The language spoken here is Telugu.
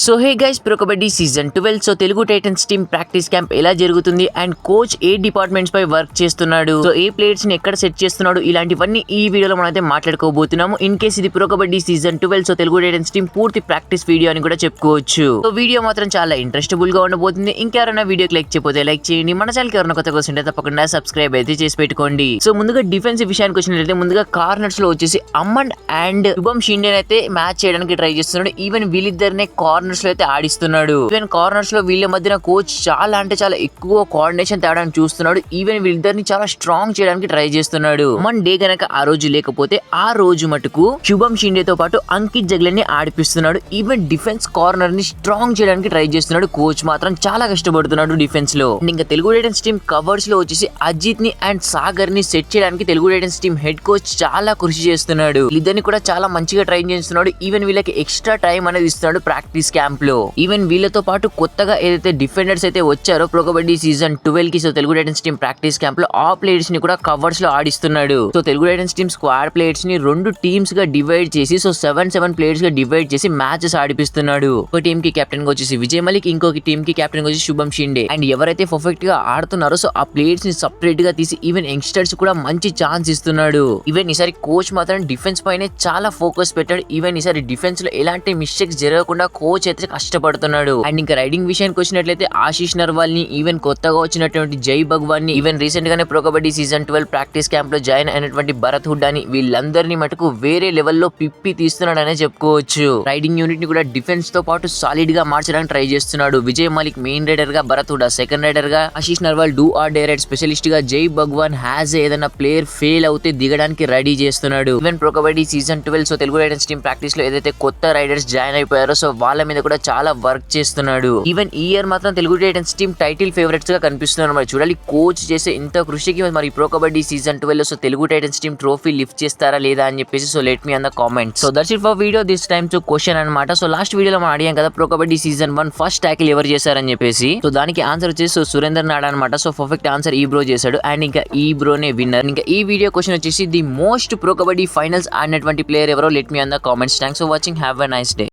So hey guys, pro kabaddi season 12 so Telugu Titans team practice camp ఎలా జరుగుతుంది అండ్ కోచ్ ఏ డిపార్ట్మెంట్స్ పై వర్క్ చేస్తున్నాడు, సో ఏ ప్లేయర్స్ ని ఎక్కడ సెట్ చేస్తున్నాడు, ఇలాంటివన్నీ ఈ వీడియోలో మనం అయితే మాట్లాడుకోబోతున్నాము. ఇన్ కేస్ ఇది pro kabaddi season 12 so Telugu Titans team పూర్తి ప్రాక్టీస్ వీడియో అని కూడా చెప్పుకోవచ్చు. సో వీడియో మాత్రం చాలా ఇంట్రెస్టబుల్ గా ఉండబోతుంది. ఇంకెవరైనా వీడియోకి లైక్ చేయకపోతే లైక్ చేయండి, మన ఛానల్ కి ఎవరైనా కొత్తగా వస్తుంటే తప్పకుండా సబ్స్క్రైబ్ అయితే చేసి పెట్టుకోండి. సో ముందుగా డిఫెన్సివ్ విషయానికి వచ్చినట్లయితే ముందుగా కార్నర్స్ లో వచ్చేసి అమన్ అండ్ శుభం షిండే అయితే మ్యాచ్ చేయడానికి ట్రై చేస్తున్నాడు. ఈవెన్ వీళ్ళిద్దరినే కార్నర్స్ లో అయితే ఆడిస్తున్నాడు. ఈవెన్ కార్నర్స్ లో వీళ్ళ మధ్యన కోచ్ చాలా అంటే చాలా ఎక్కువ కోఆర్డినేషన్ తేవడానికి చూస్తున్నాడు. ఈవెన్ వీళ్ళిద్దరిని చాలా స్ట్రాంగ్ చేయడానికి ట్రై చేస్తున్నాడు. అమన్ డే గనక ఆ రోజు లేకపోతే ఆ రోజు మటుకు శుభం షిండేతో పాటు అంకిత్ జగ్లెన్ ని ఆడిపిస్తున్నాడు. ఈవెన్ డిఫెన్స్ కార్నర్ ని స్ట్రాంగ్ చేయడానికి ట్రై చేస్తున్నాడు. కోచ్ మాత్రం చాలా కష్టపడుతున్నాడు డిఫెన్స్ లో. ఇంకా తెలుగు టైటన్స్ టీమ్ కవర్స్ లో వచ్చేసి అజిత్ ని అండ్ సాగర్ ని సెట్ చేయడానికి Telugu Titans team head coach చాలా కృషి చేస్తున్నాడు. వీళ్ళిద్దరిని కూడా చాలా మంచిగా ట్రైన్ చేస్తున్నాడు. ఈవెన్ వీళ్ళకి ఎక్స్ట్రా టైం అనేది ఇస్తున్నాడు ప్రాక్టీస్ క్యాంప్ లో. ఈవెన్ వీళ్ళతో పాటు కొత్తగా ఏదైతే డిఫెండర్స్ అయితే వచ్చారో ప్రో కబడ్డీ సీజన్ 12 కి so Telugu Titans team practice camp లో ఆ ప్లేయర్స్ ని కూడా కవర్స్ లో ఆడిస్తున్నాడు. So Telugu Titans team squad players ని 2 టీమ్స్ గా డివైడ్ చేసి సో 7 ప్లేయర్స్ గా డివైడ్ చేసి మ్యాచెస్ ఆడిపిస్తున్నాడు. ఒక టీమ్ కి కెప్టెన్ గా వచ్చేసి విజయ్ మలిక్, ఇంకొక టీమ్ కి కెప్టెన్ గా వచ్చి శుభం షిండే. అండ్ ఎవరైతే పర్ఫెక్ట్ గా ఆడుతున్నారో సో ఆ ప్లేయర్స్ ని సపరేట్ గా తీసి ఈవెన్ యంగ్స్టర్స్ కూడా మంచి ఛాన్స్ ఇస్తున్నాడు. ఈవెన్ ఈసారి కోచ్ మాత్రం డిఫెన్స్ పైనే చాలా ఫోకస్ పెట్టాడు. ఈవెన్ ఈసారి డిఫెన్స్ లో ఎలాంటి మిస్టేక్స్ జరగకుండా కోచ్ అయితే కష్టపడుతున్నాడు. అండ్ ఇంకా రైడింగ్ విషయానికి వచ్చినట్లయితే ఆశీష్ నర్వాల్ ని, ఈవెన్ కొత్తగా వచ్చినటువంటి జై భగవాన్ ని, ఈవెన్ రీసెంట్ గానే pro kabaddi season 12 practice camp లో జాయిన్ అయినటువంటి భరత్ హుడ్డా ని, వీళ్ళందరినీ మటుకు వేరే లెవెల్లో పిప్పి తీస్తున్నాడనే చెప్పుకోవచ్చు. రైడింగ్ యూనిట్ ని కూడా డిఫెన్స్ తో పాటు సాలిడ్ గా మార్చడానికి ట్రై చేస్తున్నాడు. విజయ్ మలిక్ మెయిన్ రైడర్ గా, భరత్ హుడ్డా సెకండ్ రైడర్ గా, Ashish Narwal do or die raid specialist గా, జై భగవాన్ హ్యాజ్ ఏదైనా ప్లేయర్ ఫెయిల్ అవుతే దిగడానికి రెడీ చేస్తున్నాడు. Even pro kabaddi season 12 so Telugu Titans team practice లో ఏదైతే కొత్త రైడర్స్ జాయిన్ అయిపోయారో సో వాళ్ళ మీద కూడా చాలా వర్క్ చేస్తున్నాడు. ఈవెన్ ఈ ఇయర్ మాత్రం Telugu Titans team title favourites గా కనిపిస్తున్నారు. మరి చూడాలి కోచ్ చేసే ఇంత కృషికి మరి pro kabaddi season 12 so Telugu Titans team trophy lift చేస్తారా లేదా అని చెప్పేసి so let me on the comments. So that's it for video this time to question అన్నమాట. సో లాస్ట్ వీడియోలో మనం అడిగాం కదా pro kabaddi season 1 first tackle ఎవరు చేశారని చెప్పేసి. సో దానికి ఆన్సర్ వచ్చేసి సో సురేందర్ నాడ్ అనమాట. సో పర్ఫెక్ట్ ఆన్సర్ ఈ బ్రో చేశాడు. అండ్ ఇంకా ఈ బ్రోనే విన్నర్. ఇంకా ఈ వీడియో క్వశ్చన్ వచ్చేసి the most pro kabaddi finals ఆడినటువంటి ప్లేయర్ ఎవరో let me on the comments. Thanks for watching. Have a nice day.